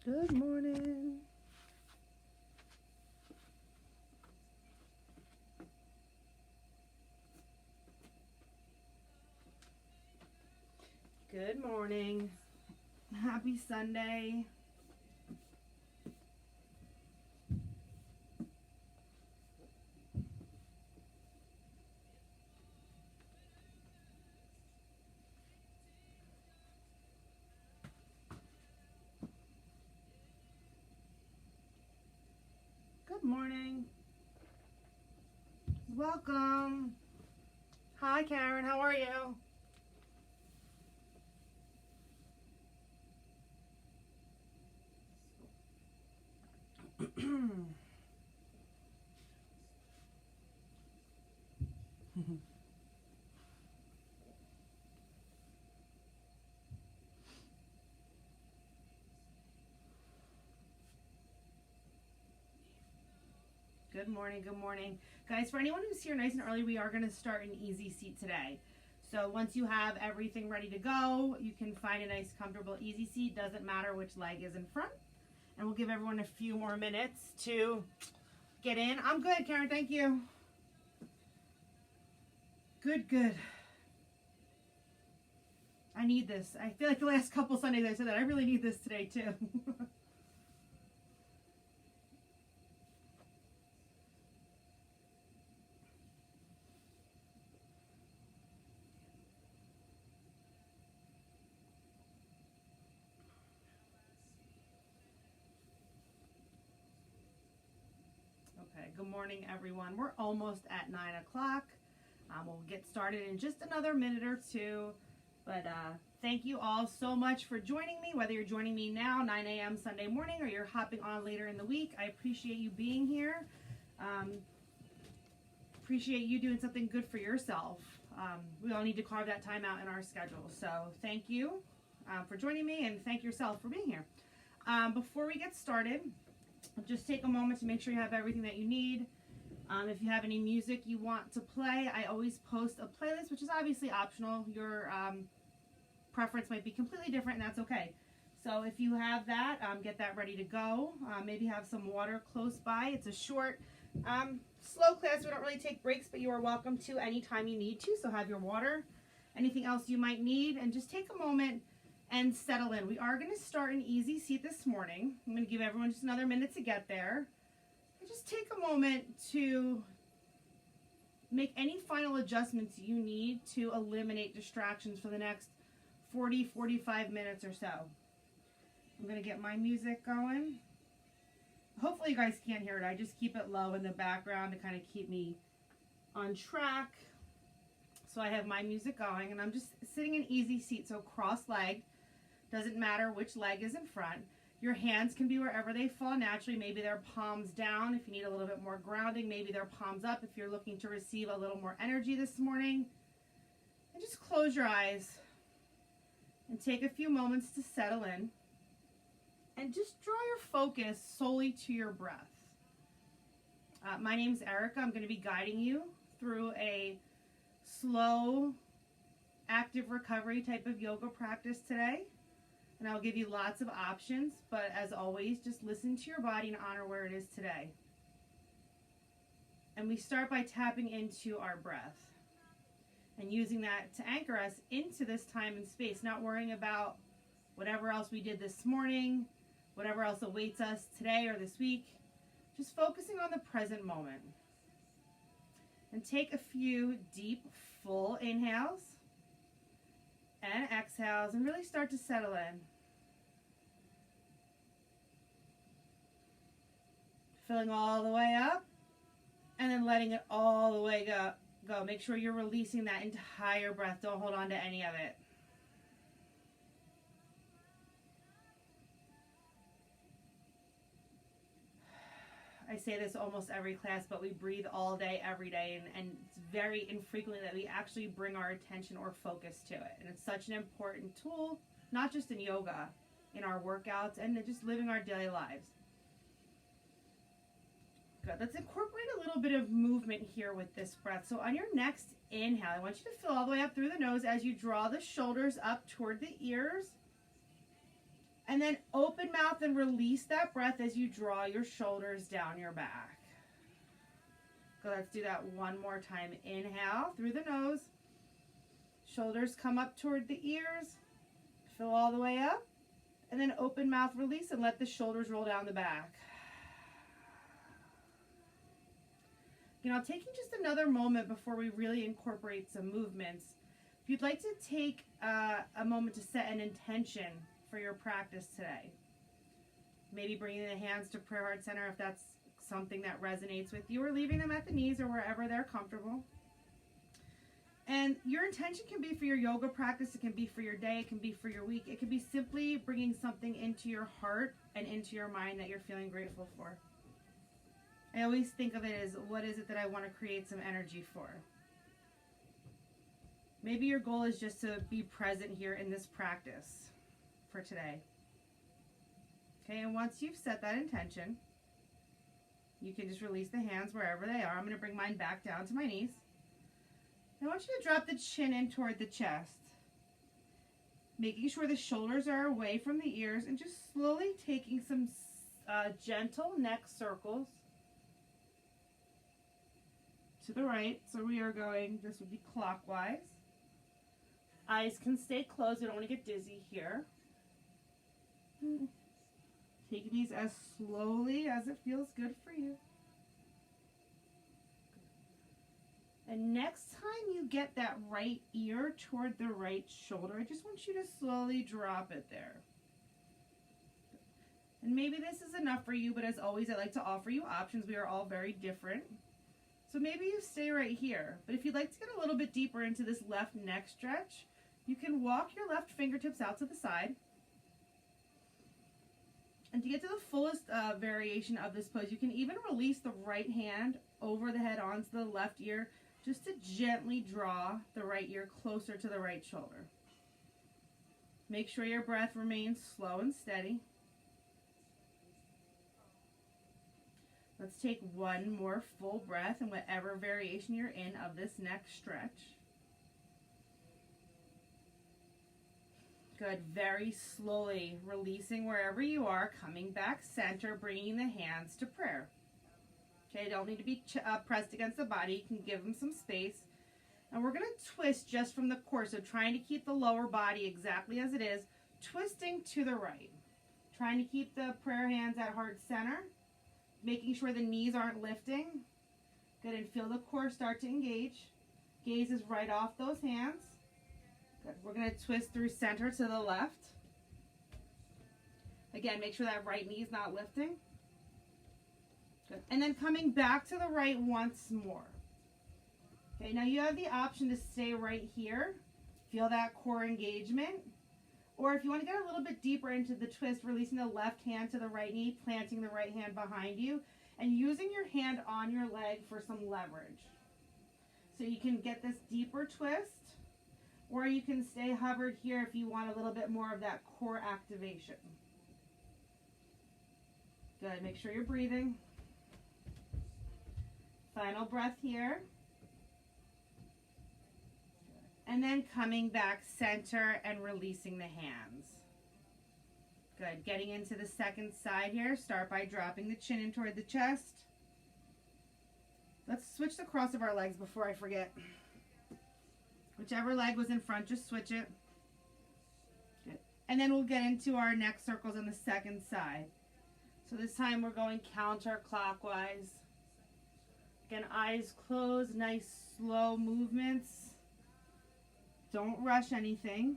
Good morning. Good morning. Happy Sunday. Good morning. Welcome. Hi, Karen. How are you? Good morning. Good morning. Guys, for anyone who's here nice and early, we are going to start an easy seat today. So once you have everything ready to go, you can find a nice, comfortable, easy seat. Doesn't matter which leg is in front. And we'll give everyone a few more minutes to get in. I'm good, Karen. Thank you. Good, good. I need this. I feel like the last couple Sundays I said that. I really need this today, too. Okay, good morning, everyone. We're almost at 9 o'clock. We'll get started in just another minute or two. But thank you all so much for joining me, whether you're joining me now, 9 a.m. Sunday morning, or you're hopping on later in the week. I appreciate you being here. Appreciate you doing something good for yourself. We all need to carve that time out in our schedule. So thank you for joining me, and thank yourself for being here. Before we get started, just take a moment to make sure you have everything that you need. If you have any music you want to play, I always post a playlist, which is obviously optional. Your preference might be completely different, and that's okay. So if you have that, get that ready to go. Maybe have some water close by. It's a short, slow class. We don't really take breaks, but you are welcome to anytime you need to. So have your water, anything else you might need, and just take a moment and settle in. We are going to start an easy seat this morning. I'm going to give everyone just another minute to get there. And just take a moment to make any final adjustments you need to eliminate distractions for the next 40-45 minutes or so. I'm going to get my music going. Hopefully you guys can't hear it. I just keep it low in the background to kind of keep me on track. So I have my music going, and I'm just sitting in easy seat, so cross-legged. Doesn't matter which leg is in front. Your hands can be wherever they fall naturally. Maybe they're palms down if you need a little bit more grounding. Maybe they're palms up if you're looking to receive a little more energy this morning. And just close your eyes and take a few moments to settle in. And just draw your focus solely to your breath. My name is Erica. I'm going to be guiding you through a slow, active recovery type of yoga practice today. And I'll give you lots of options, but as always, just listen to your body and honor where it is today. And we start by tapping into our breath and using that to anchor us into this time and space, not worrying about whatever else we did this morning, whatever else awaits us today or this week, just focusing on the present moment. And take a few deep, full inhales and exhales and really start to settle in. Filling all the way up and then letting it all the way go. Make sure you're releasing that entire breath. Don't hold on to any of it. I say this almost every class, but we breathe all day, every day, and it's very infrequently that we actually bring our attention or focus to it. And it's such an important tool, not just in yoga, in our workouts, and just living our daily lives. Good. Let's incorporate a little bit of movement here with this breath. So on your next inhale, I want you to fill all the way up through the nose as you draw the shoulders up toward the ears. And then open mouth and release that breath as you draw your shoulders down your back. So let's do that one more time. Inhale through the nose. Shoulders come up toward the ears. Fill all the way up. And then open mouth, release, and let the shoulders roll down the back. You know, taking just another moment before we really incorporate some movements. If you'd like to take a moment to set an intention for your practice today, maybe bringing the hands to Prayer Heart Center if that's something that resonates with you, or leaving them at the knees or wherever they're comfortable. And your intention can be for your yoga practice, it can be for your day, it can be for your week, it can be simply bringing something into your heart and into your mind that you're feeling grateful for. I always think of it as, what is it that I want to create some energy for? Maybe your goal is just to be present here in this practice for today. Okay, and once you've set that intention, you can just release the hands wherever they are. I'm going to bring mine back down to my knees. I want you to drop the chin in toward the chest, making sure the shoulders are away from the ears, and just slowly taking some gentle neck circles to the right. So we are going, this would be clockwise. Eyes can stay closed. We don't want to get dizzy here. Take these as slowly as it feels good for you. And next time you get that right ear toward the right shoulder, I just want you to slowly drop it there. And maybe this is enough for you, but as always, I like to offer you options. We are all very different. So maybe you stay right here. But if you'd like to get a little bit deeper into this left neck stretch, you can walk your left fingertips out to the side. And to get to the fullest variation of this pose, you can even release the right hand over the head onto the left ear, just to gently draw the right ear closer to the right shoulder. Make sure your breath remains slow and steady. Let's take one more full breath in whatever variation you're in of this neck stretch. Good. Very slowly releasing wherever you are, coming back center, bringing the hands to prayer. Okay, don't need to be pressed against the body. You can give them some space. And we're going to twist just from the core. So trying to keep the lower body exactly as it is, twisting to the right. Trying to keep the prayer hands at heart center. Making sure the knees aren't lifting. Good, and feel the core start to engage. Gaze is right off those hands. Good. We're going to twist through center to the left. Again, make sure that right knee is not lifting. Good. And then coming back to the right once more. Okay, now you have the option to stay right here. Feel that core engagement. Or if you want to get a little bit deeper into the twist, releasing the left hand to the right knee, planting the right hand behind you, and using your hand on your leg for some leverage. So you can get this deeper twist, or you can stay hovered here if you want a little bit more of that core activation. Good, make sure you're breathing. Final breath here. And then coming back center and releasing the hands. Good. Getting into the second side here. Start by dropping the chin in toward the chest. Let's switch the cross of our legs before I forget. Whichever leg was in front, just switch it. Good. And then we'll get into our neck circles on the second side. So this time we're going counterclockwise. Again, eyes closed, nice slow movements. Don't rush anything.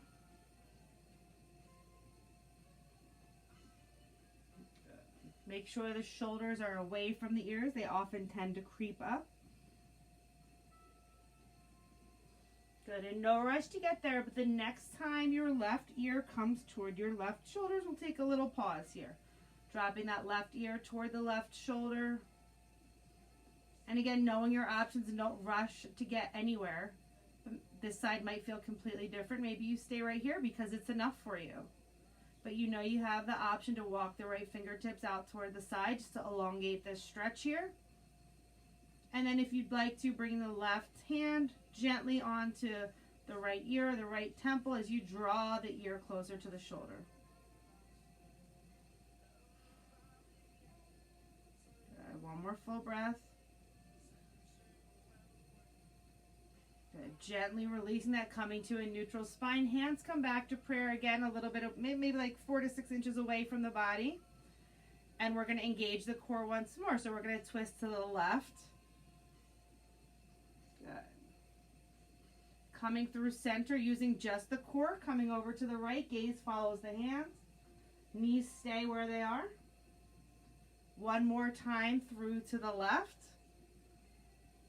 Make sure the shoulders are away from the ears. They often tend to creep up. Good, and no rush to get there, but the next time your left ear comes toward your left shoulders, we'll take a little pause here. Dropping that left ear toward the left shoulder. And again, knowing your options and don't rush to get anywhere. This side might feel completely different. Maybe you stay right here because it's enough for you. But you know you have the option to walk the right fingertips out toward the side just to elongate this stretch here. And then if you'd like to, bring the left hand gently onto the right ear, the right temple as you draw the ear closer to the shoulder. one more full breath. Good. Gently releasing that, coming to a neutral spine. Hands come back to prayer again, a little bit of maybe like 4 to 6 inches away from the body. And we're going to engage the core once more. So we're going to twist to the left. Good. Coming through center, using just the core, coming over to the right. Gaze follows the hands. Knees stay where they are. One more time through to the left.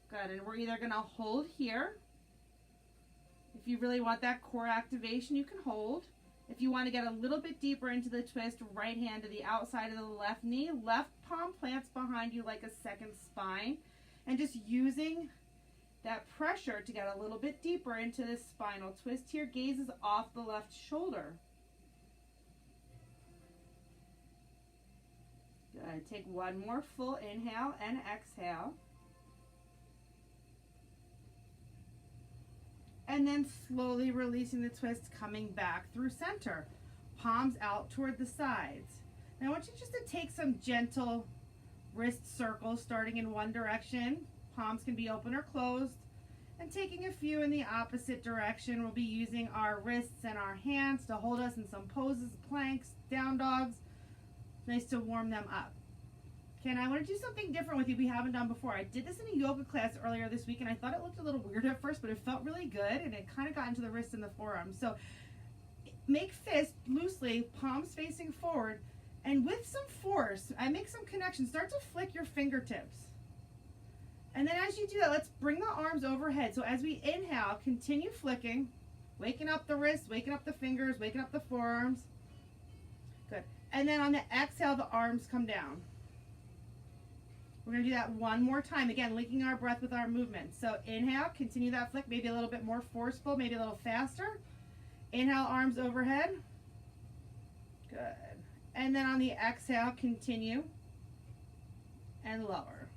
Good. And we're either going to hold here. If you really want that core activation, you can hold. If you want to get a little bit deeper into the twist, right hand to the outside of the left knee. Left palm plants behind you like a second spine. And just using that pressure to get a little bit deeper into this spinal twist here. Gaze is off the left shoulder. Good. Take one more full inhale and exhale. And then slowly releasing the twist, coming back through center. Palms out toward the sides. Now I want you just to take some gentle wrist circles starting in one direction. Palms can be open or closed. And taking a few in the opposite direction. We'll be using our wrists and our hands to hold us in some poses, planks, down dogs. Nice to warm them up. Okay, and I want to do something different with you we haven't done before. I did this in a yoga class earlier this week, and I thought it looked a little weird at first, but it felt really good, and it kind of got into the wrists and the forearms. So make fist loosely, palms facing forward, and with some force, I make some connections. Start to flick your fingertips. And then as you do that, let's bring the arms overhead. So as we inhale, continue flicking, waking up the wrists, waking up the fingers, waking up the forearms. Good. And then on the exhale, the arms come down. We're going to do that one more time. Again, linking our breath with our movement. So inhale, continue that flick, maybe a little bit more forceful, maybe a little faster. Inhale, arms overhead. Good. And then on the exhale, continue and lower.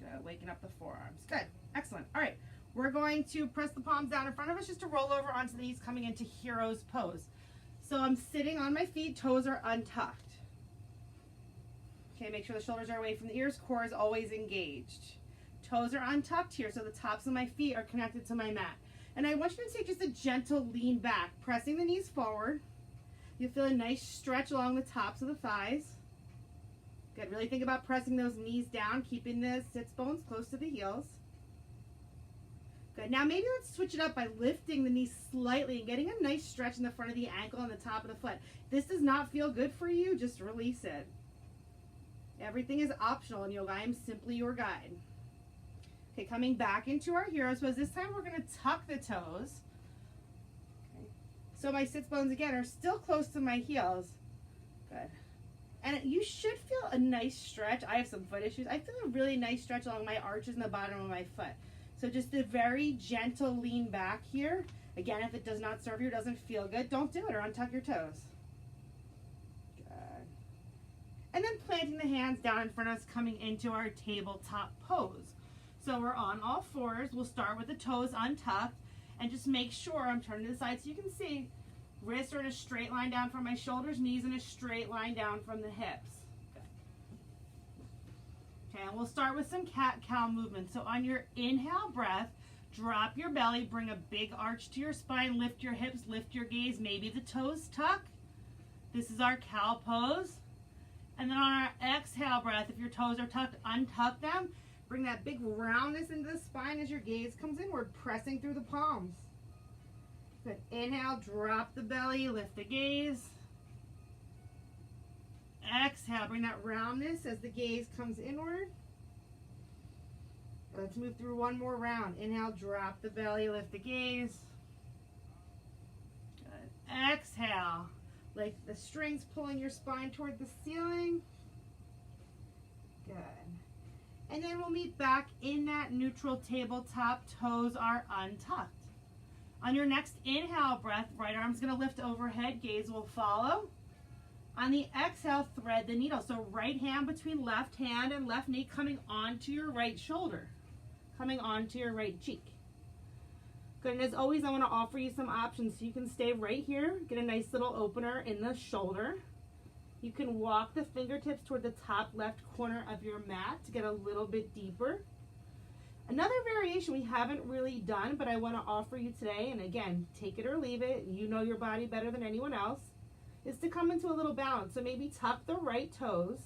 Good. Waking up the forearms. Good. Excellent. All right. We're going to press the palms down in front of us just to roll over onto the knees, coming into hero's pose. So I'm sitting on my feet, toes are untucked. Okay, make sure the shoulders are away from the ears, core is always engaged. Toes are untucked here, so the tops of my feet are connected to my mat. And I want you to take just a gentle lean back, pressing the knees forward. You'll feel a nice stretch along the tops of the thighs. Good, really think about pressing those knees down, keeping the sits bones close to the heels. Good, now maybe let's switch it up by lifting the knees slightly and getting a nice stretch in the front of the ankle and the top of the foot. If this does not feel good for you, just release it. Everything is optional in yoga. I am simply your guide. Okay, coming back into our hero's pose. This time we're going to tuck the toes. Okay. So my sits bones again are still close to my heels. Good. And you should feel a nice stretch. I have some foot issues. I feel a really nice stretch along my arches and the bottom of my foot. So just a very gentle lean back here. Again, if it does not serve you or doesn't feel good, don't do it or untuck your toes. And then planting the hands down in front of us, coming into our tabletop pose. So we're on all fours. We'll start with the toes untucked and just make sure I'm turning to the side so you can see wrists are in a straight line down from my shoulders, knees in a straight line down from the hips. Okay, and we'll start with some cat-cow movement. So on your inhale breath, drop your belly, bring a big arch to your spine, lift your hips, lift your gaze, maybe the toes tuck. This is our cow pose. And then on our exhale breath, if your toes are tucked, untuck them. Bring that big roundness into the spine as your gaze comes inward, pressing through the palms. Good. Inhale, drop the belly, lift the gaze. Exhale, bring that roundness as the gaze comes inward. Let's move through one more round. Inhale, drop the belly, lift the gaze. Good. Exhale. Like the strings pulling your spine toward the ceiling. Good. And then we'll meet back in that neutral tabletop. Toes are untucked. On your next inhale breath, right arm's going to lift overhead. Gaze will follow. On the exhale, thread the needle. So right hand between left hand and left knee, coming onto your right shoulder. Coming onto your right cheek. Good, and as always, I want to offer you some options. So you can stay right here, get a nice little opener in the shoulder. You can walk the fingertips toward the top left corner of your mat to get a little bit deeper. Another variation we haven't really done, but I want to offer you today, and again, take it or leave it, you know your body better than anyone else, is to come into a little balance. So maybe tuck the right toes,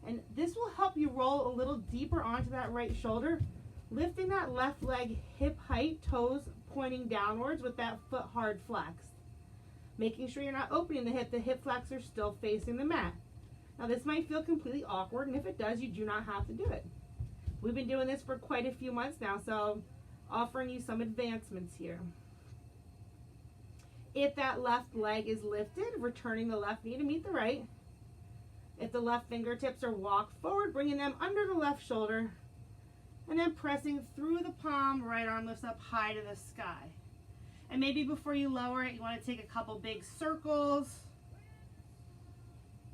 and this will help you roll a little deeper onto that right shoulder, lifting that left leg hip height, toes pointing downwards with that foot hard flexed. Making sure you're not opening the hip flexor still facing the mat. Now this might feel completely awkward, and if it does, you do not have to do it. We've been doing this for quite a few months now, so offering you some advancements here. If that left leg is lifted, returning the left knee to meet the right. If the left fingertips are walked forward, bringing them under the left shoulder, and then pressing through the palm, right arm lifts up high to the sky. And maybe before you lower it, you want to take a couple big circles.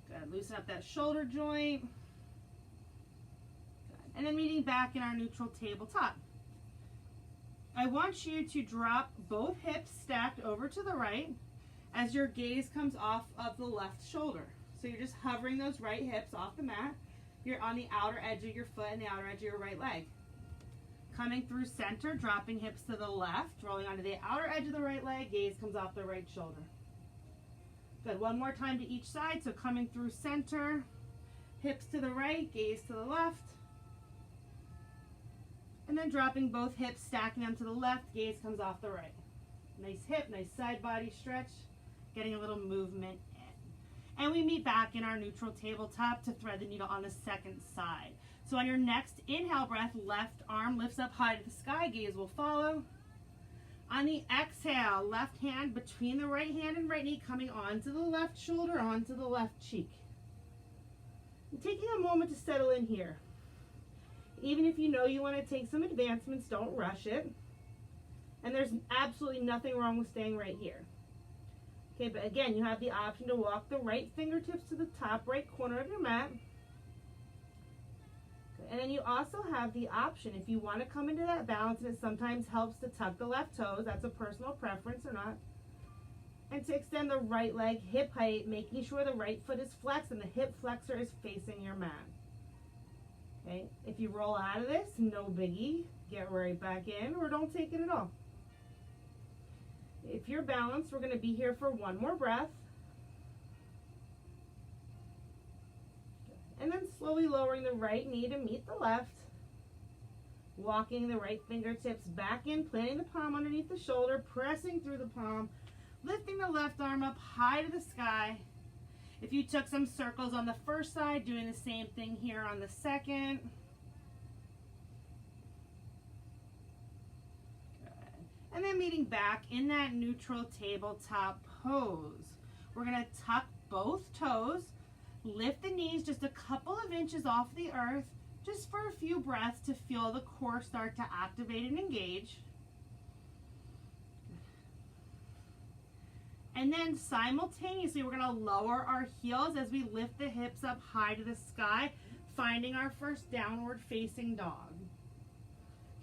Good. Loosen up that shoulder joint. Good. And then meeting back in our neutral tabletop. I want you to drop both hips stacked over to the right as your gaze comes off of the left shoulder. So you're just hovering those right hips off the mat. You're on the outer edge of your foot and the outer edge of your right leg. Coming through center, dropping hips to the left, rolling onto the outer edge of the right leg, gaze comes off the right shoulder. Good, one more time to each side, so coming through center, hips to the right, gaze to the left, and then dropping both hips, stacking them to the left, gaze comes off the right. Nice hip, nice side body stretch, getting a little movement in. And we meet back in our neutral tabletop to thread the needle on the second side. So on your next inhale breath, left arm lifts up high to the sky, gaze will follow. On the exhale, left hand between the right hand and right knee, coming onto the left shoulder, onto the left cheek. And taking a moment to settle in here. Even if you know you want to take some advancements, don't rush it. And there's absolutely nothing wrong with staying right here. Okay, but again, you have the option to walk the right fingertips to the top right corner of your mat. And then you also have the option, if you want to come into that balance, and it sometimes helps to tuck the left toes, that's a personal preference or not, and to extend the right leg hip height, making sure the right foot is flexed and the hip flexor is facing your mat. Okay, if you roll out of this, no biggie, get right back in or don't take it at all. If you're balanced, we're going to be here for one more breath. And then slowly lowering the right knee to meet the left. Walking the right fingertips back in, planting the palm underneath the shoulder, pressing through the palm, lifting the left arm up high to the sky. If you took some circles on the first side, doing the same thing here on the second. Good. And then meeting back in that neutral tabletop pose. We're going to tuck both toes. Lift the knees just a couple of inches off the earth, just for a few breaths to feel the core start to activate and engage. And then simultaneously, we're going to lower our heels as we lift the hips up high to the sky, finding our first downward facing dog.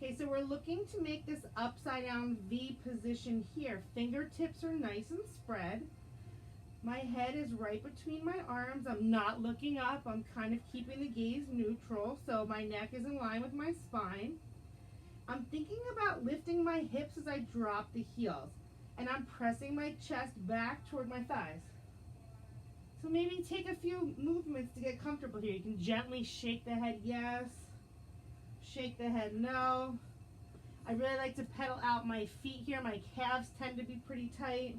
Okay, so we're looking to make this upside down V position here. Fingertips are nice and spread. My head is right between my arms. I'm not looking up. I'm kind of keeping the gaze neutral, so my neck is in line with my spine. I'm thinking about lifting my hips as I drop the heels, and I'm pressing my chest back toward my thighs. So maybe take a few movements to get comfortable here. You can gently shake the head yes, shake the head no. I really like to pedal out my feet here. My calves tend to be pretty tight.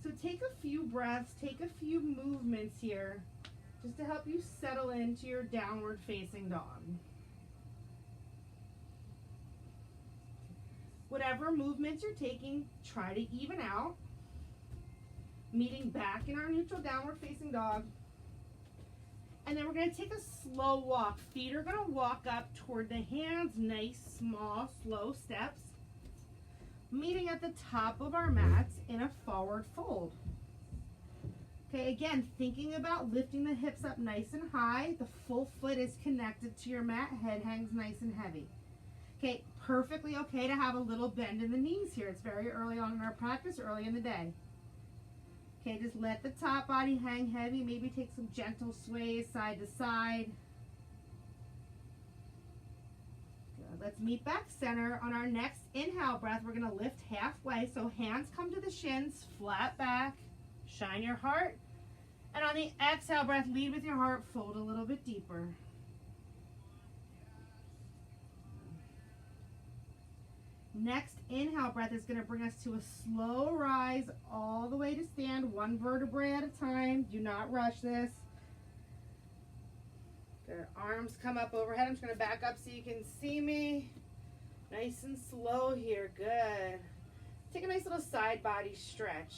So take a few breaths, take a few movements here, just to help you settle into your downward facing dog. Whatever movements you're taking, try to even out. Meeting back in our neutral downward facing dog. And then we're going to take a slow walk. Feet are going to walk up toward the hands, nice, small, slow steps. Meeting at the top of our mats in a forward fold. Okay, again, thinking about lifting the hips up nice and high. The full foot is connected to your mat. Head hangs nice and heavy. Okay, perfectly okay to have a little bend in the knees here. It's very early on in our practice, early in the day. Okay, just let the top body hang heavy. Maybe take some gentle sways side to side. Good. Let's meet back center. On our next inhale breath, we're going to lift halfway. So hands come to the shins, flat back, shine your heart. And on the exhale breath, lead with your heart, fold a little bit deeper. Next inhale breath is going to bring us to a slow rise all the way to stand, one vertebrae at a time. Do not rush this. Good. Arms come up overhead. I'm just going to back up so you can see me. Nice and slow here. Good. Take a nice little side body stretch.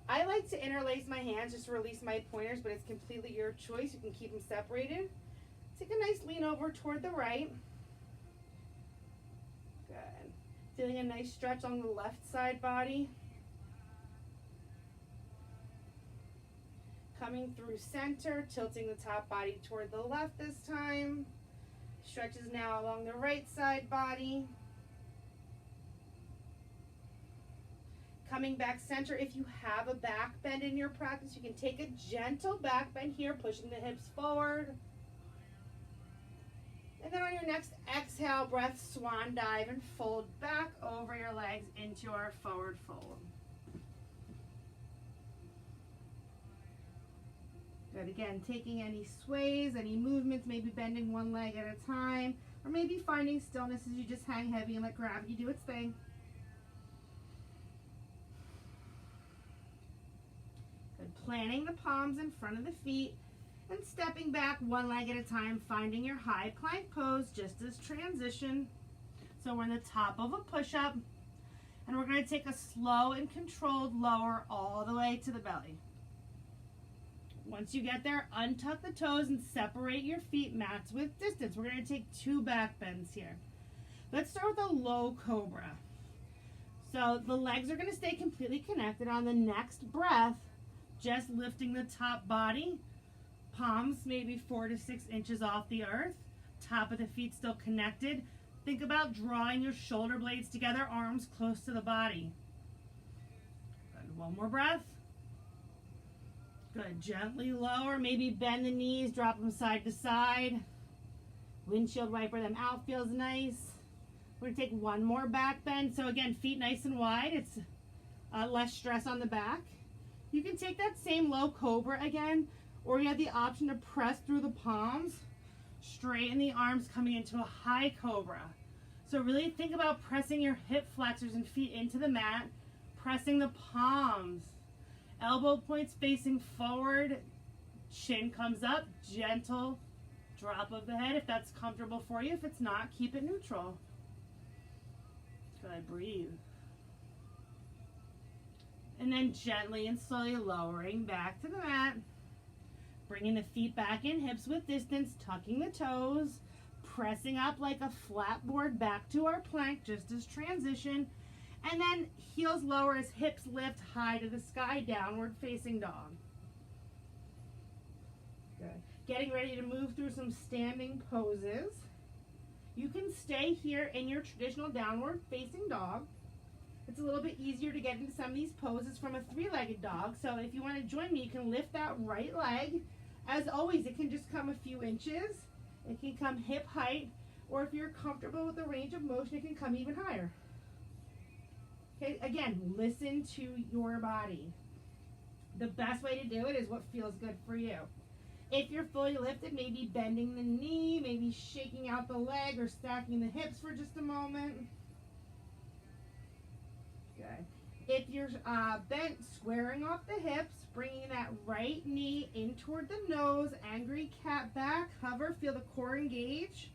I like to interlace my hands just to release my pointers, but it's completely your choice. You can keep them separated. Take a nice lean over toward the right. Good. Feeling a nice stretch on the left side body. Coming through center, tilting the top body toward the left this time. Stretches now along the right side body. Coming back center, if you have a back bend in your practice, you can take a gentle back bend here, pushing the hips forward. And then on your next exhale breath, swan dive and fold back over your legs into our forward fold. Good. Again, taking any sways, any movements, maybe bending one leg at a time, or maybe finding stillness as you just hang heavy and let gravity do its thing. Good. Planting the palms in front of the feet and stepping back one leg at a time, finding your high plank pose just as transition. So we're in the top of a push-up, and we're going to take a slow and controlled lower all the way to the belly. Once you get there, untuck the toes and separate your feet mats with distance. We're going to take 2 back bends here. Let's start with a low cobra. So the legs are going to stay completely connected. On the next breath, just lifting the top body, palms maybe 4 to 6 inches off the earth, top of the feet still connected. Think about drawing your shoulder blades together, arms close to the body. Good. One more breath. Good. Gently lower, maybe bend the knees, drop them side to side. Windshield wiper them out, feels nice. We're going to take one more back bend. So again, feet nice and wide. It's less stress on the back. You can take that same low cobra again, or you have the option to press through the palms, straighten the arms coming into a high cobra. So really think about pressing your hip flexors and feet into the mat, pressing the palms, elbow points facing forward, chin comes up, gentle drop of the head if that's comfortable for you. If it's not, keep it neutral. Good, breathe. And then gently and slowly lowering back to the mat. Bringing the feet back in, hips with distance, tucking the toes, pressing up like a flat board back to our plank, just as transition. And then heels lower as hips lift high to the sky, downward facing dog. Good. Getting ready to move through some standing poses. You can stay here in your traditional downward facing dog. It's a little bit easier to get into some of these poses from a 3-legged dog. So if you want to join me, you can lift that right leg. As always, it can just come a few inches. It can come hip height, or if you're comfortable with the range of motion, it can come even higher. Okay, again, listen to your body. The best way to do it is what feels good for you. If you're fully lifted, maybe bending the knee, maybe shaking out the leg or stacking the hips for just a moment. Good. If you're bent, squaring off the hips, bringing that right knee in toward the nose, angry cat back, hover, feel the core engage,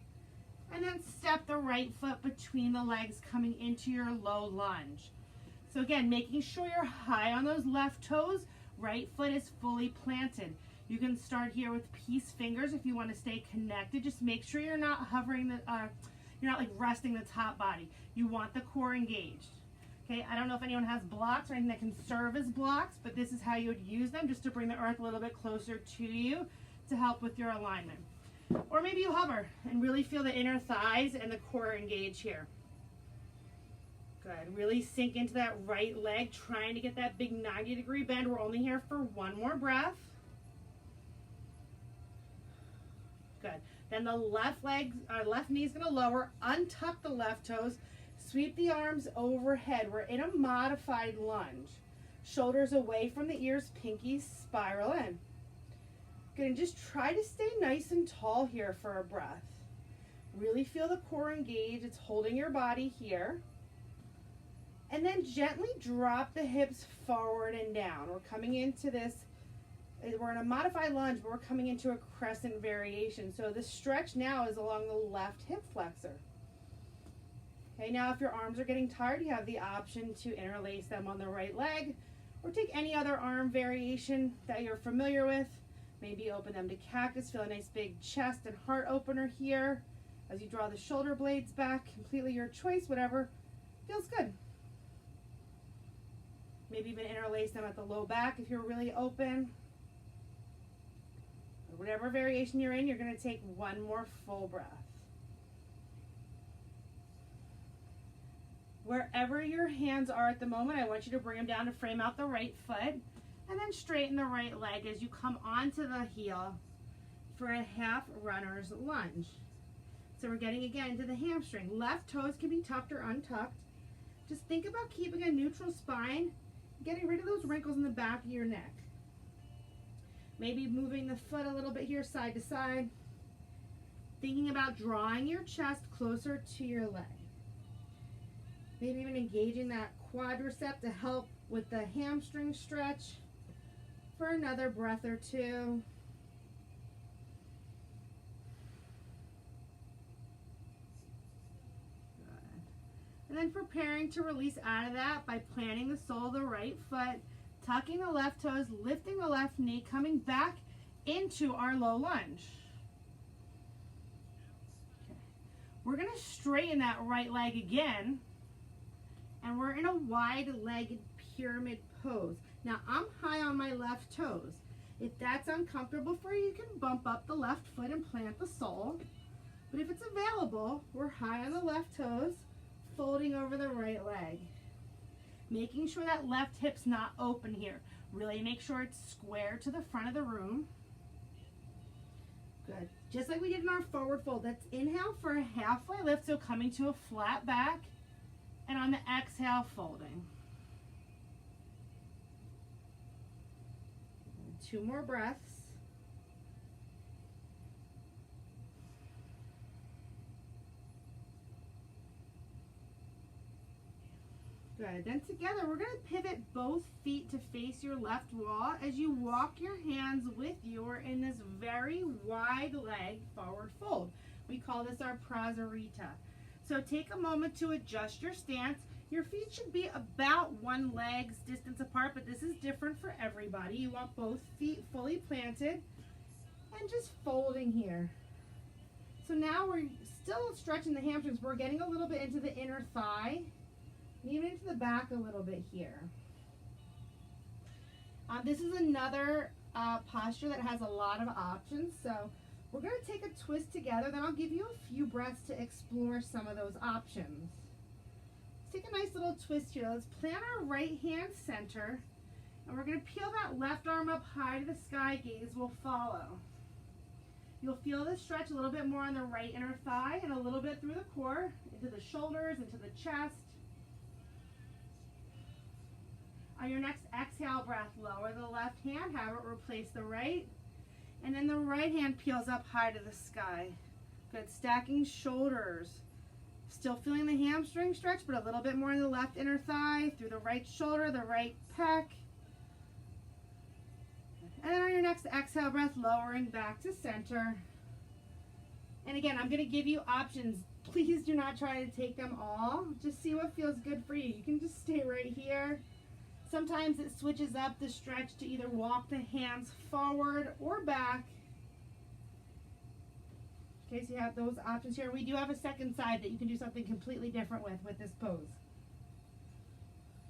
and then step the right foot between the legs coming into your low lunge. So again, making sure you're high on those left toes, right foot is fully planted. You can start here with peace fingers if you want to stay connected. Just make sure you're not hovering, you're not like resting the top body. You want the core engaged. Okay, I don't know if anyone has blocks or anything that can serve as blocks, but this is how you would use them, just to bring the earth a little bit closer to you to help with your alignment. Or maybe you hover and really feel the inner thighs and the core engage here. Good. Good. Really sink into that right leg, trying to get that big 90-degree bend. We're only here for one more breath. Good. Then the left knee is going to lower, untuck the left toes, sweep the arms overhead. We're in a modified lunge. Shoulders away from the ears, pinkies spiral in. Good, and just try to stay nice and tall here for a breath. Really feel the core engage. It's holding your body here. And then gently drop the hips forward and down. We're coming into this, we're in a modified lunge, but we're coming into a crescent variation. So the stretch now is along the left hip flexor. Okay, now if your arms are getting tired, you have the option to interlace them on the right leg, or take any other arm variation that you're familiar with. Maybe open them to cactus, feel a nice big chest and heart opener here. As you draw the shoulder blades back, completely your choice, whatever feels good. Maybe even interlace them at the low back if you're really open. Whatever variation you're in, you're going to take one more full breath. Wherever your hands are at the moment, I want you to bring them down to frame out the right foot, and then straighten the right leg as you come onto the heel for a half runner's lunge. So we're getting again to the hamstring. Left toes can be tucked or untucked. Just think about keeping a neutral spine, getting rid of those wrinkles in the back of your neck. Maybe moving the foot a little bit here side to side. Thinking about drawing your chest closer to your leg. Maybe even engaging that quadricep to help with the hamstring stretch for another breath or two. And then preparing to release out of that by planting the sole of the right foot, tucking the left toes, lifting the left knee, coming back into our low lunge. Okay. We're going to straighten that right leg again, and we're in a wide-legged pyramid pose. Now, I'm high on my left toes. If that's uncomfortable for you, you can bump up the left foot and plant the sole. But if it's available, we're high on the left toes, folding over the right leg. Making sure that left hip's not open here. Really make sure it's square to the front of the room. Good. Just like we did in our forward fold. Let's inhale for a halfway lift, so coming to a flat back. And on the exhale, folding. 2 more breaths. Good. Then together, we're going to pivot both feet to face your left wall as you walk your hands with you. We're in this very wide leg forward fold. We call this our Prasarita. So take a moment to adjust your stance. Your feet should be about one leg's distance apart, but this is different for everybody. You want both feet fully planted and just folding here. So now we're still stretching the hamstrings. We're getting a little bit into the inner thigh, and even into the back a little bit here. This is another posture that has a lot of options. So we're going to take a twist together, then I'll give you a few breaths to explore some of those options. Let's take a nice little twist here. Let's plant our right hand center, and we're going to peel that left arm up high to the sky. Gaze will follow. You'll feel this stretch a little bit more on the right inner thigh and a little bit through the core, into the shoulders, into the chest. On your next exhale breath, lower the left hand, have it replace the right. And then the right hand peels up high to the sky. Good, stacking shoulders. Still feeling the hamstring stretch, but a little bit more in the left inner thigh, through the right shoulder, the right pec. And then on your next exhale breath, lowering back to center. And again, I'm going to give you options. Please do not try to take them all. Just see what feels good for you. You can just stay right here. Sometimes it switches up the stretch to either walk the hands forward or back. Okay, so you have those options here. We do have a second side that you can do something completely different with this pose.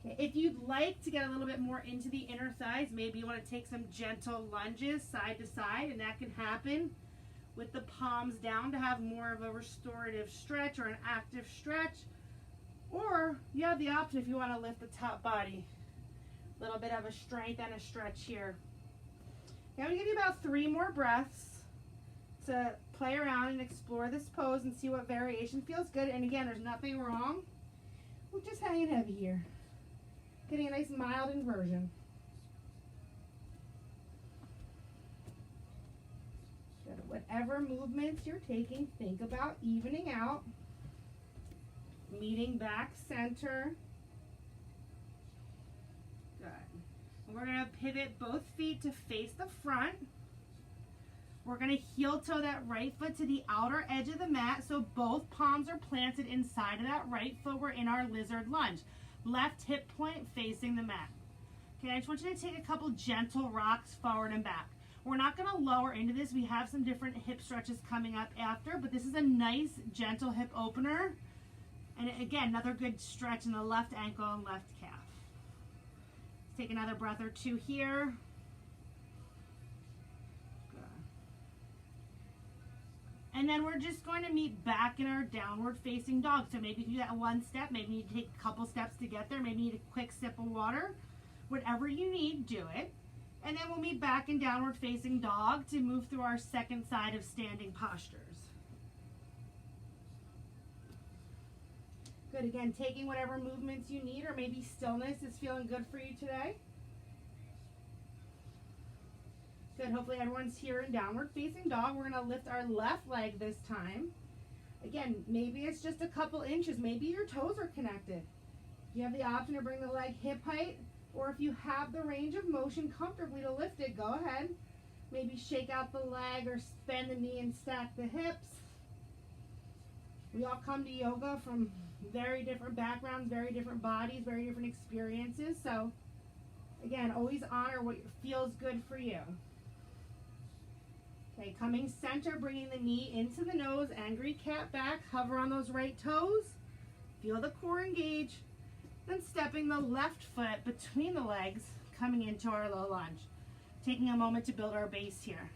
Okay, if you'd like to get a little bit more into the inner thighs, maybe you want to take some gentle lunges side to side, and that can happen with the palms down to have more of a restorative stretch or an active stretch. Or you have the option if you want to lift the top body. A little bit of a strength and a stretch here. Okay, I'm going to give you about 3 more breaths to play around and explore this pose and see what variation feels good. And again, there's nothing wrong with just hanging heavy here. Getting a nice mild inversion. Good. Whatever movements you're taking, think about evening out. Meeting back center. Good. And we're going to pivot both feet to face the front. We're going to heel toe that right foot to the outer edge of the mat so both palms are planted inside of that right foot. We're in our lizard lunge. Left hip point facing the mat. Okay, I just want you to take a couple gentle rocks forward and back. We're not going to lower into this. We have some different hip stretches coming up after, but this is a nice gentle hip opener. And again, another good stretch in the left ankle and left calf. Let's take another breath or 2 here. Good. And then we're just going to meet back in our downward facing dog. So maybe you do that 1 step, maybe you need to take a couple steps to get there, maybe you need a quick sip of water. Whatever you need, do it. And then we'll meet back in downward facing dog to move through our second side of standing postures. Good, again, taking whatever movements you need, or maybe stillness is feeling good for you today. Good, hopefully everyone's here in downward facing dog. We're gonna lift our left leg this time. Again, maybe it's just a couple inches, maybe your toes are connected. You have the option to bring the leg hip height, or if you have the range of motion comfortably to lift it, go ahead. Maybe shake out the leg or bend the knee and stack the hips. We all come to yoga from very different backgrounds, very different bodies, very different experiences. So again, always honor what feels good for you. Okay, coming center, bringing the knee into the nose, angry cat back, hover on those right toes, feel the core engage, then stepping the left foot between the legs, coming into our low lunge. Taking a moment to build our base here.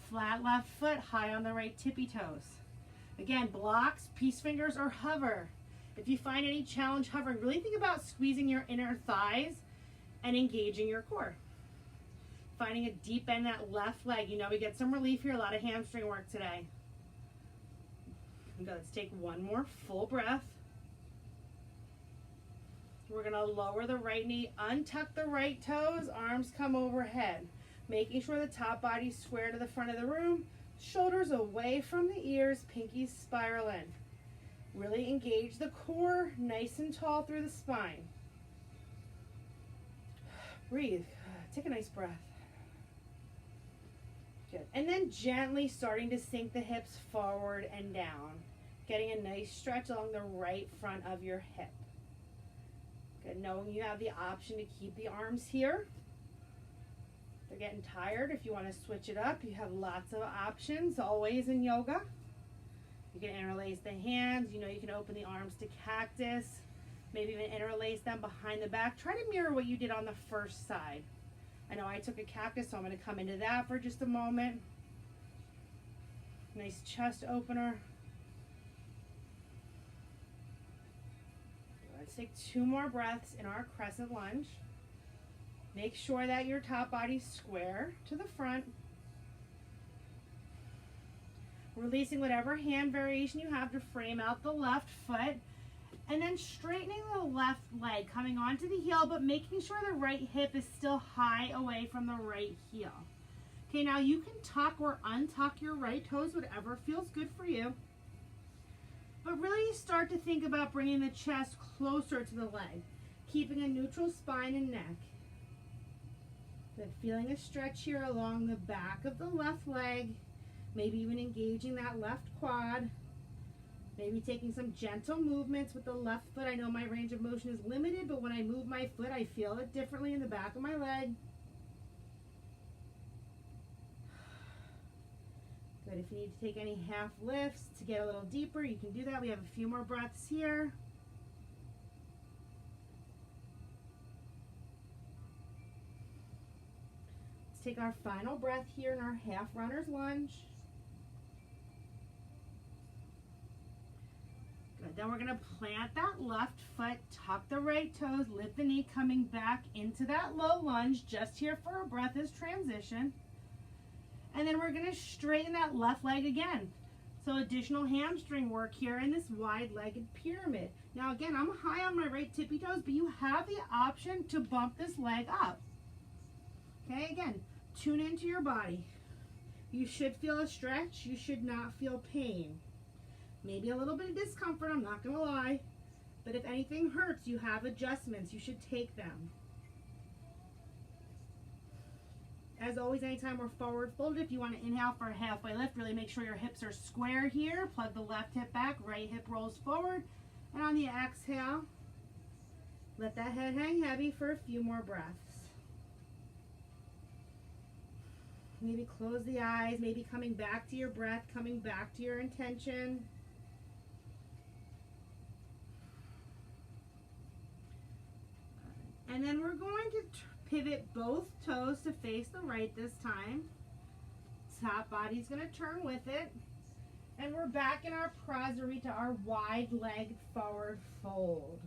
Flat left foot, high on the right tippy toes. Again, blocks, peace fingers, or hover. If you find any challenge hovering, really think about squeezing your inner thighs and engaging your core. Finding a deep bend in that left leg. You know we get some relief here, a lot of hamstring work today. Good, let's take 1 more full breath. We're gonna lower the right knee, untuck the right toes, arms come overhead. Making sure the top body's square to the front of the room. Shoulders away from the ears, pinkies spiral in. Really engage the core, nice and tall through the spine. Breathe, take a nice breath. Good, and then gently starting to sink the hips forward and down. Getting a nice stretch along the right front of your hip. Good, knowing you have the option to keep the arms here. They're getting tired. If you want to switch it up, you have lots of options always in yoga. You can interlace the hands. You know, you can open the arms to cactus. Maybe even interlace them behind the back. Try to mirror what you did on the first side. I know I took a cactus, so I'm going to come into that for just a moment. Nice chest opener. Let's take 2 more breaths in our crescent lunge. Make sure that your top body's square to the front. Releasing whatever hand variation you have to frame out the left foot. And then straightening the left leg, coming onto the heel, but making sure the right hip is still high away from the right heel. Okay, now you can tuck or untuck your right toes, whatever feels good for you. But really start to think about bringing the chest closer to the leg, keeping a neutral spine and neck. Good, feeling a stretch here along the back of the left leg, maybe even engaging that left quad. Maybe taking some gentle movements with the left foot. I know my range of motion is limited, but when I move my foot, I feel it differently in the back of my leg. Good, if you need to take any half lifts to get a little deeper, you can do that. We have a few more breaths here. Let's take our final breath here in our half runner's lunge. Good, Then we're gonna plant that left foot, tuck the right toes, lift the knee, coming back into that low lunge, just here for a breath as transition. And then we're gonna straighten that left leg again. So additional hamstring work here in this wide-legged pyramid. Now again, I'm high on my right tippy toes, but you have the option to bump this leg up. Okay, again, tune into your body. You should feel a stretch, you should not feel pain. Maybe a little bit of discomfort, I'm not gonna lie. But if anything hurts, you have adjustments, you should take them. As always, anytime we're forward folded, if you want to inhale for a halfway lift, really make sure your hips are square here. Plug the left hip back, right hip rolls forward. And on the exhale, let that head hang heavy for a few more breaths. Maybe close the eyes, maybe coming back to your breath, coming back to your intention. And then we're going to pivot both toes to face the right this time. Top body's going to turn with it. And we're back in our Prasarita, our wide-legged forward fold.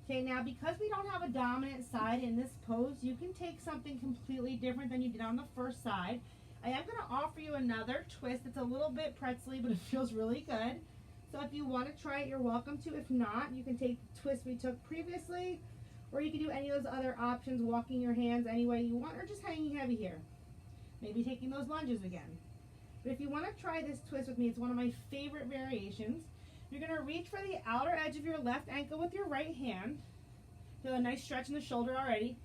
Okay, now because we don't have a dominant side in this pose, you can take something completely different than you did on the first side. I am going to offer you another twist. It's a little bit pretzely, but it feels really good. So if you want to try it, you're welcome to. If not, you can take the twist we took previously, or you can do any of those other options, walking your hands any way you want, or just hanging heavy here. Maybe taking those lunges again. But if you want to try this twist with me, it's one of my favorite variations. You're going to reach for the outer edge of your left ankle with your right hand. Feel a nice stretch in the shoulder already.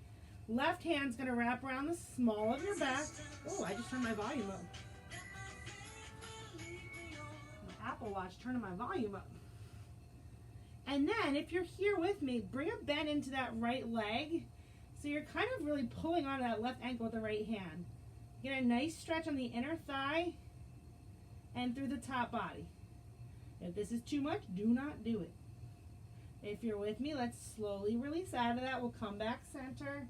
Left hand's going to wrap around the small of your back. Oh, I just turned my volume up. My Apple Watch turning my volume up. And then, if you're here with me, bring a bend into that right leg. So you're kind of really pulling onto that left ankle with the right hand. Get a nice stretch on the inner thigh and through the top body. If this is too much, do not do it. If you're with me, let's slowly release out of that. We'll come back center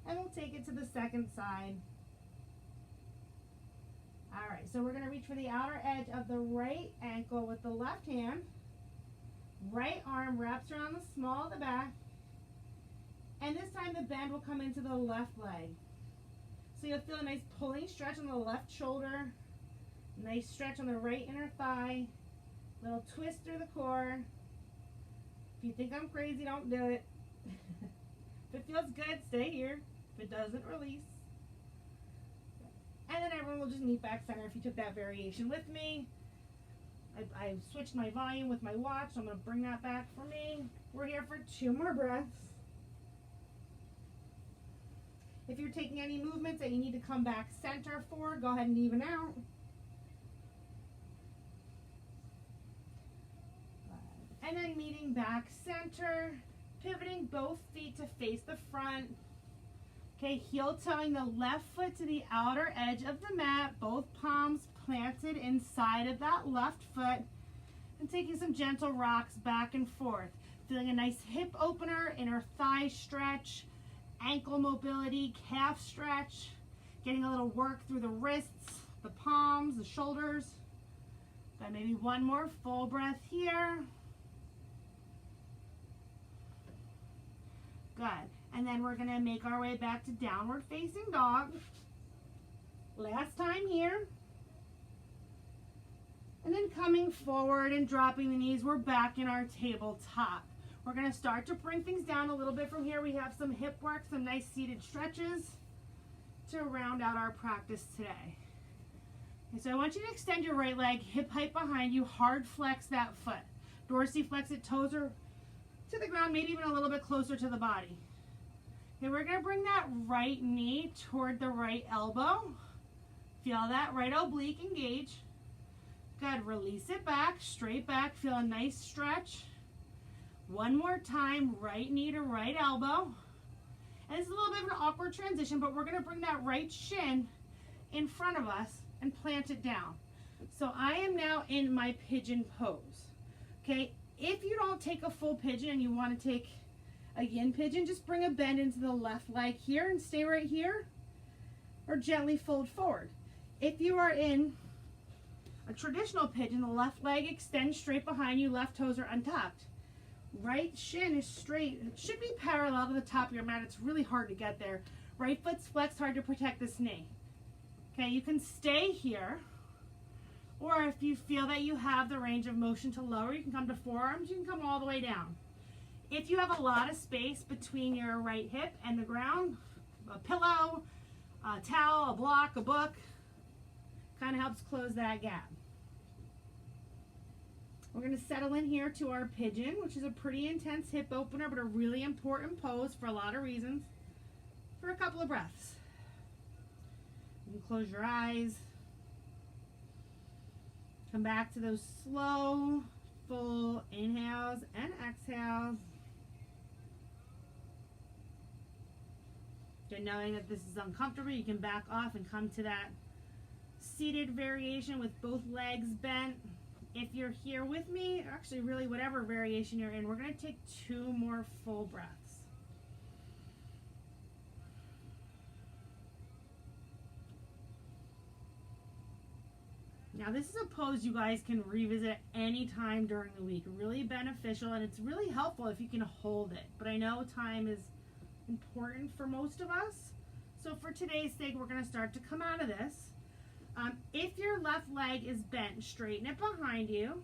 and we'll take it to the second side. All right, so we're going to reach for the outer edge of the right ankle with the left hand. Right arm wraps around the small of the back. And this time the bend will come into the left leg. So you'll feel a nice pulling stretch on the left shoulder. Nice stretch on the right inner thigh. Little twist through the core. If you think I'm crazy, don't do it. If it feels good, stay here. If it doesn't, release. And then everyone will just meet back center if you took that variation with me. I switched my volume with my watch, so I'm going to bring that back for me. We're here for 2 more breaths. If you're taking any movements that you need to come back center for, go ahead and even out. And then meeting back center, pivoting both feet to face the front. Okay, heel toeing the left foot to the outer edge of the mat, both palms planted inside of that left foot, and taking some gentle rocks back and forth. Feeling a nice hip opener, inner thigh stretch, ankle mobility, calf stretch, getting a little work through the wrists, the palms, the shoulders. Got maybe one more full breath here. Good. And then we're going to make our way back to downward facing dog. Last time here. And then coming forward and dropping the knees, we're back in our tabletop. We're going to start to bring things down a little bit from here. We have some hip work, some nice seated stretches to round out our practice today. Okay, so I want you to extend your right leg, hip height behind you, hard flex that foot. Dorsiflex it, toes are to the ground, maybe even a little bit closer to the body. Okay, we're going to bring that right knee toward the right elbow. Feel that right oblique engage. Good, release it back, straight back, feel a nice stretch. One more time, right knee to right elbow. And it's a little bit of an awkward transition, but we're going to bring that right shin in front of us and plant it down. So I am now in my pigeon pose. Okay, if you don't take a full pigeon and you want to take a yin pigeon, just bring a bend into the left leg here and stay right here, or gently fold forward. If you are in A traditional pigeon, the left leg extends straight behind you, left toes are untucked. Right shin is straight. It should be parallel to the top of your mat. It's really hard to get there. Right foot's flexed hard to protect this knee. Okay, you can stay here, or if you feel that you have the range of motion to lower, you can come to forearms, you can come all the way down. If you have a lot of space between your right hip and the ground, a pillow, a towel, a block, a book, kind of helps close that gap. We're going to settle in here to our pigeon, which is a pretty intense hip opener, but a really important pose for a lot of reasons, for a couple of breaths. You can close your eyes. Come back to those slow, full inhales and exhales. And knowing that this is uncomfortable, you can back off and come to that seated variation with both legs bent. If you're here with me, actually really whatever variation you're in, we're going to take 2 more full breaths. Now this is a pose you guys can revisit anytime during the week. Really beneficial, and it's really helpful if you can hold it. But I know time is important for most of us. So for today's sake, we're going to start to come out of this. If your left leg is bent, straighten it behind you.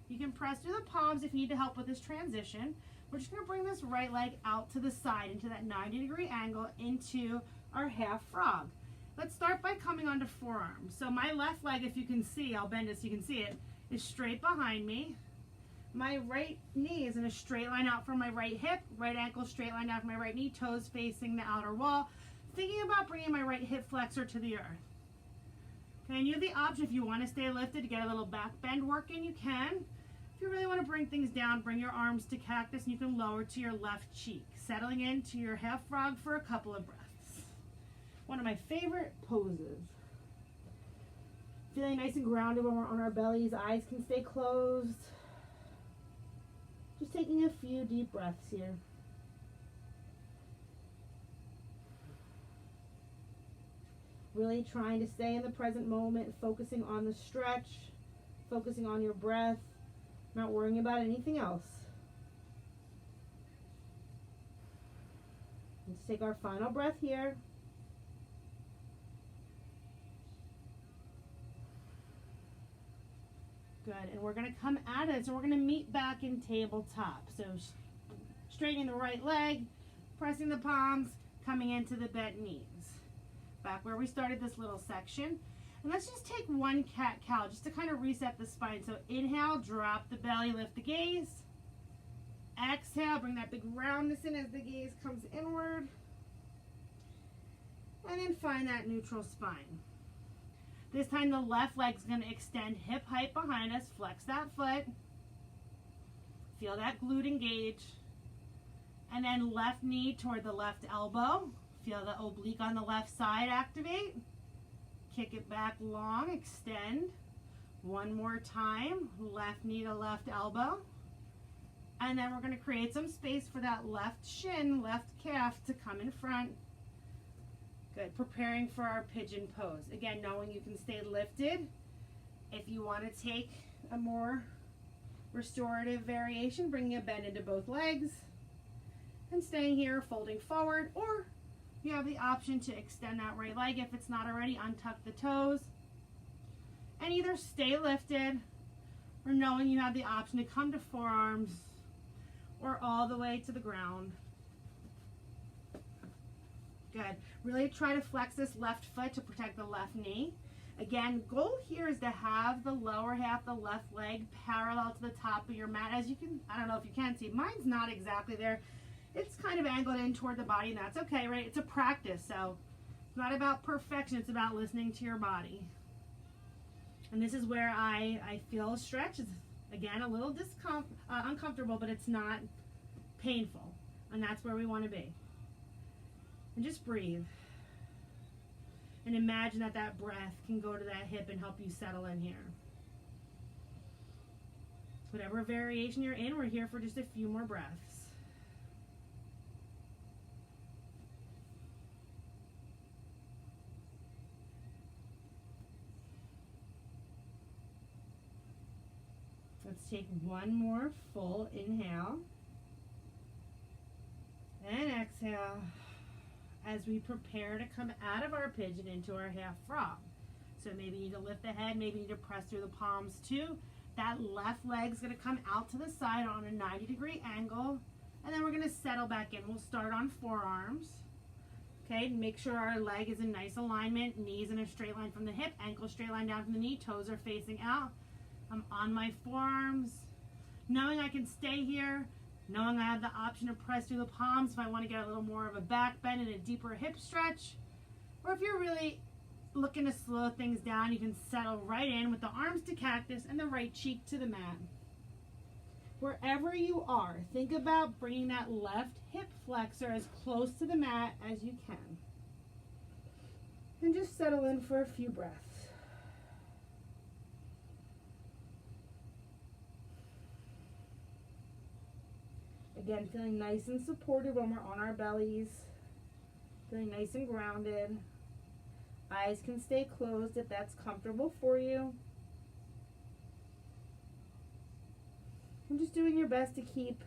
You can press through the palms if you need to help with this transition. We're just going to bring this right leg out to the side into that 90-degree angle into our half frog. Let's start by coming onto forearms. So my left leg, if you can see, I'll bend it so you can see it, is straight behind me. My right knee is in a straight line out from my right hip, right ankle straight line out from my right knee, toes facing the outer wall. Thinking about bringing my right hip flexor to the earth. Okay, and you have the option, if you want to stay lifted, to get a little back bend work in, you can. If you really want to bring things down, bring your arms to cactus, and you can lower to your left cheek, settling into your half frog for a couple of breaths. One of my favorite poses. Feeling nice and grounded when we're on our bellies, eyes can stay closed. Just taking a few deep breaths here. Really trying to stay in the present moment, focusing on the stretch, focusing on your breath, not worrying about anything else. Let's take our final breath here. Good, and we're going to come at it, so we're going to meet back in tabletop. So straightening the right leg, pressing the palms, coming into the bent knees. Back where we started this little section. And let's just take one cat-cow just to kind of reset the spine. So inhale, drop the belly, lift the gaze. Exhale, bring that big roundness in as the gaze comes inward. And then find that neutral spine. This time the left leg's going to extend hip height behind us. Flex that foot. Feel that glute engage. And then left knee toward the left elbow. Feel the oblique on the left side activate. Kick it back long, extend. One more time, left knee to left elbow. And then we're going to create some space for that left shin, left calf to come in front. Good, preparing for our pigeon pose. Again, knowing you can stay lifted. If you want to take a more restorative variation, bringing a bend into both legs. And staying here, folding forward, or you have the option to extend that right leg if it's not already, untuck the toes, and either stay lifted or knowing you have the option to come to forearms or all the way to the ground. Good. Really try to flex this left foot to protect the left knee. Again, goal here is to have the lower half, the left leg, parallel to the top of your mat. As you can, I don't know if you can see, mine's not exactly there. It's kind of angled in toward the body, and that's okay, right? It's a practice, so it's not about perfection. It's about listening to your body. And this is where I feel a stretch. It's, again, a little uncomfortable, but it's not painful. And that's where we want to be. And just breathe. And imagine that that breath can go to that hip and help you settle in here. Whatever variation you're in, we're here for just a few more breaths. take one more full inhale and exhale as we prepare to come out of our pigeon into our half frog. So maybe you need to lift the head, maybe you need to press through the palms too. That left leg's going to come out to the side on a 90-degree angle, and then we're going to settle back in. We'll start on forearms. Okay, make sure our leg is in nice alignment, knees in a straight line from the hip, ankle straight line down from the knee, toes are facing out. I'm on my forearms, knowing I can stay here, knowing I have the option to press through the palms if I want to get a little more of a back bend and a deeper hip stretch. Or if you're really looking to slow things down, you can settle right in with the arms to cactus and the right cheek to the mat. Wherever you are, think about bringing that left hip flexor as close to the mat as you can. And just settle in for a few breaths. Again, feeling nice and supported when we're on our bellies. Feeling nice and grounded. Eyes can stay closed if that's comfortable for you. And just doing your best to keep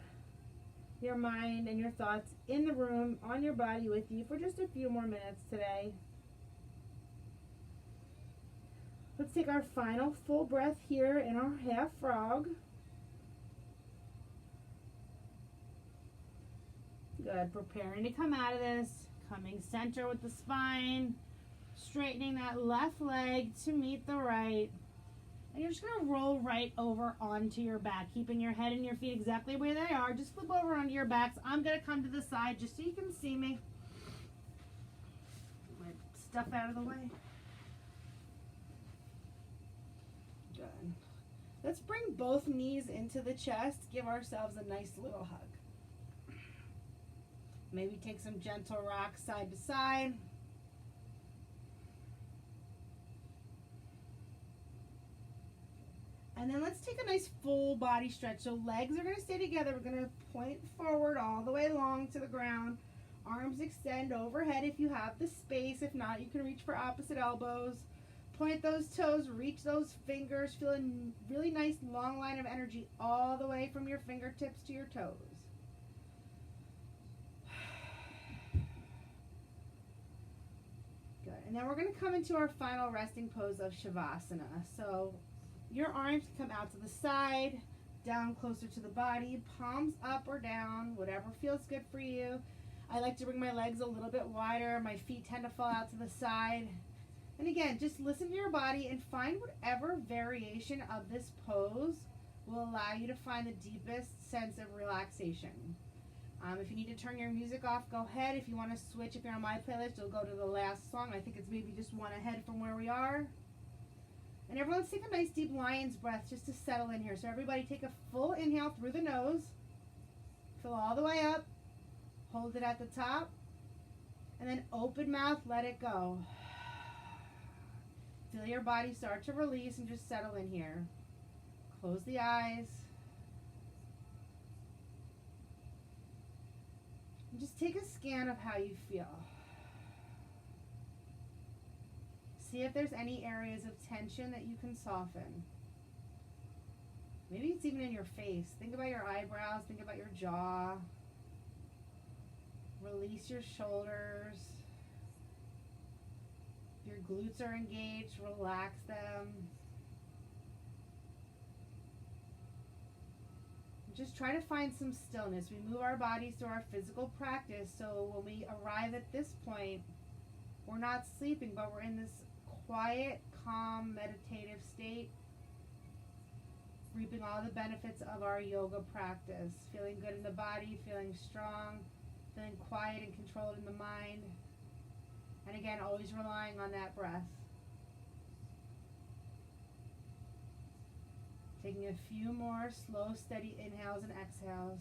your mind and your thoughts in the room, on your body with you for just a few more minutes today. Let's take our final full breath here in our half frog. Good, preparing to come out of this, coming center with the spine, straightening that left leg to meet the right. And you're just going to roll right over onto your back, keeping your head and your feet exactly where they are. Just flip over onto your backs. I'm going to come to the side just so you can see me. Get my stuff out of the way. Good. Let's bring both knees into the chest. Give ourselves a nice little hug. Maybe take some gentle rocks side to side. And then let's take a nice full body stretch. So legs are going to stay together. We're going to point forward all the way long to the ground. Arms extend overhead if you have the space. If not, you can reach for opposite elbows. Point those toes, reach those fingers. Feel a really nice long line of energy all the way from your fingertips to your toes. Good. And then we're going to come into our final resting pose of Shavasana. So your arms can come out to the side, down closer to the body, palms up or down, whatever feels good for you. I like to bring my legs a little bit wider. My feet tend to fall out to the side. And again, just listen to your body and find whatever variation of this pose will allow you to find the deepest sense of relaxation. If you need to turn your music off, go ahead. If you want to switch, if you're on my playlist, you'll go to the last song. I think it's maybe just one ahead from where we are. And everyone take a nice deep lion's breath just to settle in here. So everybody take a full inhale through the nose. Fill all the way up. Hold it at the top. And then open mouth, let it go. Feel your body start to release and just settle in here. Close the eyes. And just take a scan of how you feel. See if there's any areas of tension that you can soften. Maybe it's even in your face. Think about your eyebrows. Think about your jaw. Release your shoulders. If your glutes are engaged, relax them. Just try to find some stillness. We move our bodies through our physical practice, so when we arrive at this point, we're not sleeping, but we're in this quiet, calm, meditative state, reaping all the benefits of our yoga practice. Feeling good in the body, feeling strong, feeling quiet and controlled in the mind. And again, always relying on that breath. Taking a few more slow, steady inhales and exhales.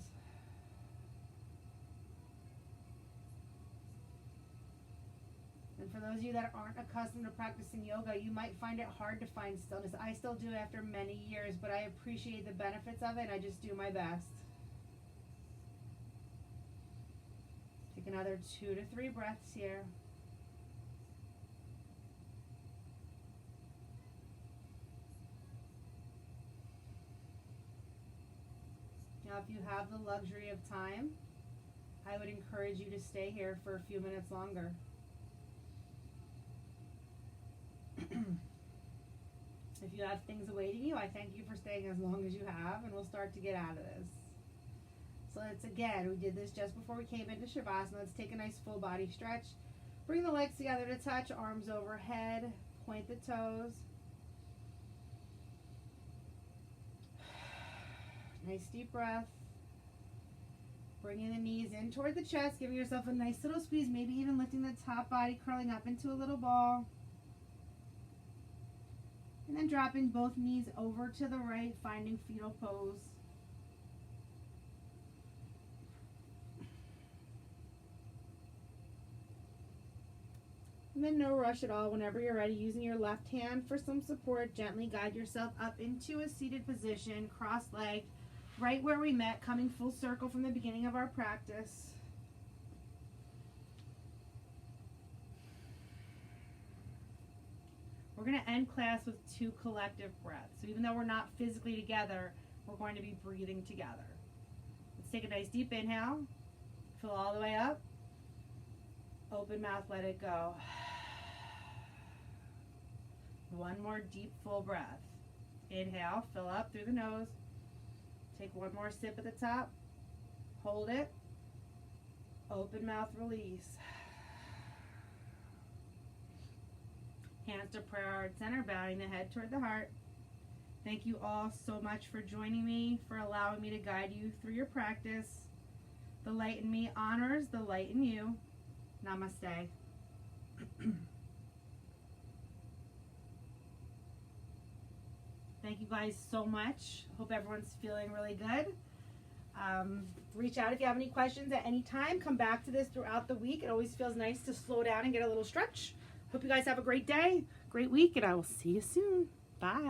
And for those of you that aren't accustomed to practicing yoga, you might find it hard to find stillness. I still do after many years, but I appreciate the benefits of it, and I just do my best. Take another 2 to 3 breaths here. Now, if you have the luxury of time, I would encourage you to stay here for a few minutes longer. If you have things awaiting you, I thank you for staying as long as you have, and we'll start to get out of this. So let's, again, we did this just before we came into Shavasana. Let's take a nice full body stretch. Bring the legs together to touch, arms overhead, point the toes. Nice deep breath. Bringing the knees in toward the chest, giving yourself a nice little squeeze, maybe even lifting the top body, curling up into a little ball. And then dropping both knees over to the right, finding fetal pose. And then no rush at all. Whenever you're ready, using your left hand for some support, gently guide yourself up into a seated position, cross-legged, right where we met, coming full circle from the beginning of our practice. We're going to end class with 2 collective breaths. So even though we're not physically together, we're going to be breathing together. Let's take a nice deep inhale. Fill all the way up. Open mouth, let it go. One more deep, full breath. Inhale, fill up through the nose. Take one more sip at the top. Hold it. Open mouth, release. Hands to prayer heart center, bowing the head toward the heart. Thank you all so much for joining me, for allowing me to guide you through your practice. The light in me honors the light in you. Namaste. Thank you guys so much. Hope everyone's feeling really good. Reach out if you have any questions at any time. Come back to this throughout the week. It always feels nice to slow down and get a little stretch. Hope you guys have a great day, great week, and I will see you soon. Bye.